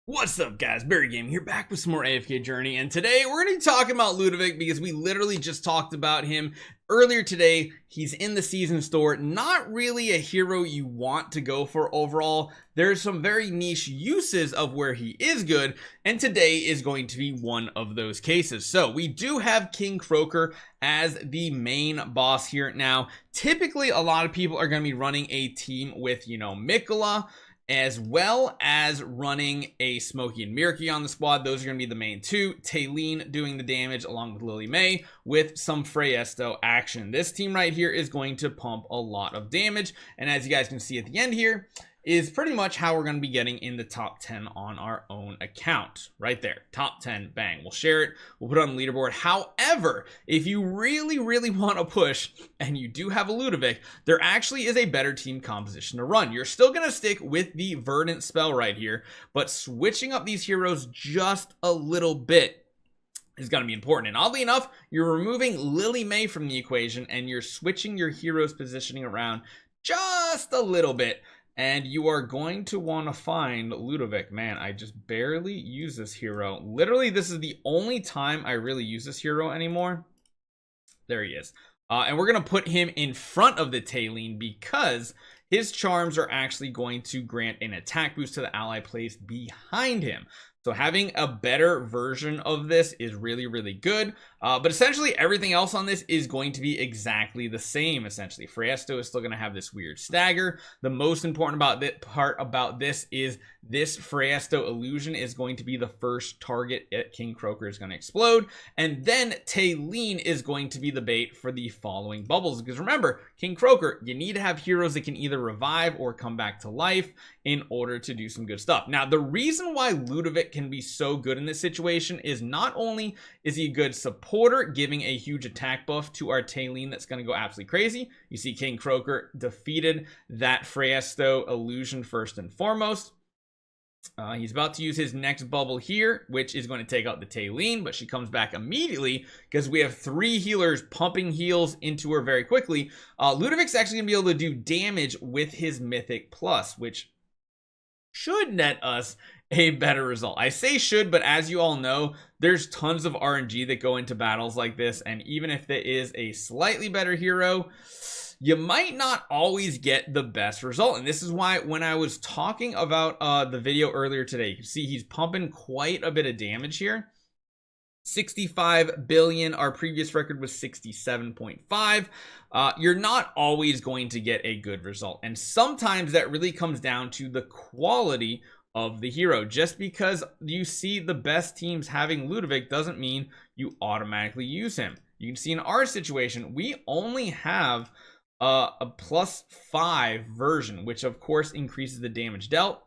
What's up, guys? Barry Gaming here, back with some more AFK Journey, and today we're going to be talking about Ludovic because we literally just talked about him earlier today. He's in the season store, not really a hero you want to go for overall. There's some very niche uses of where he is good, and today is going to be one of those cases. So we do have King Croaker as the main boss here. Now, typically a lot of people are going to be running a team with, Mikola, as well as running a Smokey and Mirky on the squad. Those are going to be the main two. Taylene doing the damage along with Lily May with some Freyesto action. This team right here is going to pump a lot of damage, and as you guys can see at the end here, is pretty much how we're going to be getting in the top 10 on our own account. Right there, top 10, bang. We'll share it, we'll put it on the leaderboard. However, if you really want to push and you do have a Ludovic, there actually is a better team composition to run. You're still going to stick with the Verdant spell right here, but switching up these heroes just a little bit is going to be important. And oddly enough, you're removing Lily May from the equation and you're switching your heroes positioning around just a little bit. And you are going to want to find Ludovic. Man, I just barely use this hero. Literally, this is the only time I really use this hero anymore. There he is. And we're going to put him in front of the Taylene because his charms are actually going to grant an attack boost to the ally placed behind him. So having a better version of this is really good. But essentially everything else on this is going to be exactly the same. Essentially, Freyesto is still going to have this weird stagger. The most important part about this is this Freyesto illusion is going to be the first target at King Croaker is going to explode. And then Taylene is going to be the bait for the following bubbles. Because remember, King Croaker, you need to have heroes that can either revive or come back to life in order to do some good stuff. Now, the reason why Ludovic can be so good in this situation is not only is he a good supporter, giving a huge attack buff to our Taylene that's going to go absolutely crazy. You see King Croaker defeated that Freyesto illusion first and foremost. He's about to use his next bubble here, which is going to take out the Taylene, but she comes back immediately because we have 3 healers pumping heals into her very quickly. Ludovic's actually going to be able to do damage with his Mythic Plus, which should net us a better result. I say should, but as you all know, there's tons of RNG that go into battles like this, and even if there is a slightly better hero, you might not always get the best result. And this is why when I was talking about the video earlier today, you see he's pumping quite a bit of damage here. 65 billion, our previous record was 67.5. You're not always going to get a good result, and sometimes that really comes down to the quality of the hero. Just because you see the best teams having Ludovic doesn't mean you automatically use him. You can see in our situation, we only have a +5 version, which of course increases the damage dealt.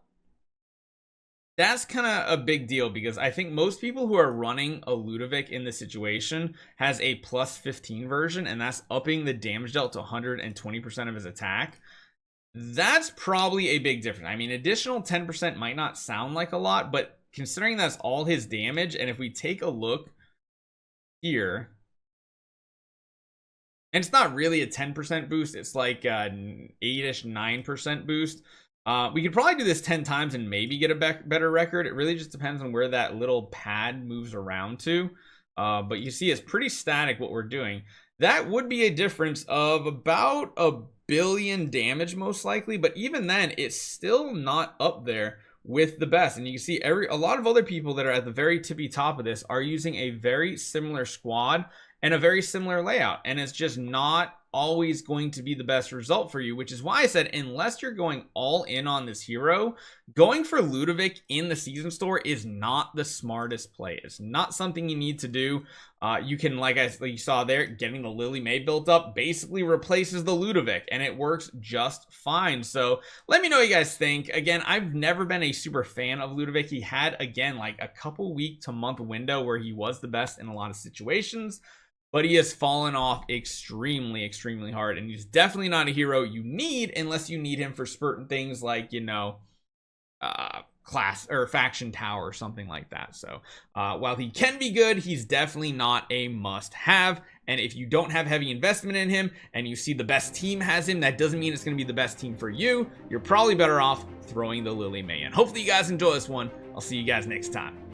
That's kind of a big deal because I think most people who are running a Ludovic in this situation has a +15 version, and that's upping the damage dealt to 120% of his attack. That's probably a big difference. I mean, additional 10% might not sound like a lot, but considering that's all his damage, and if we take a look here, and it's not really a 10% boost, it's like 8-ish, 9% boost. We could probably do this 10 times and maybe get a better record. It really just depends on where that little pad moves around to. But you see it's pretty static what we're doing. That would be a difference of about 1 billion damage most likely, but even then it's still not up there with the best. And you can see a lot of other people that are at the very tippy top of this are using a very similar squad and a very similar layout, and it's just not always going to be the best result for you, which is why I said unless you're going all in on this hero, going for Ludovic in the season store is not the smartest play. It's not something you need to do. You can, like you saw there, getting the Lily May built up basically replaces the Ludovic, and it works just fine. So let me know what you guys think. Again, I've never been a super fan of Ludovic. He had, again, like a couple week to month window where he was the best in a lot of situations, but he has fallen off extremely hard, and he's definitely not a hero you need unless you need him for certain things like, class or faction tower or something like that. So while he can be good, he's definitely not a must have. And if you don't have heavy investment in him and you see the best team has him, that doesn't mean it's going to be the best team for you. You're probably better off throwing the Lily May in. Hopefully you guys enjoy this one. I'll see you guys next time.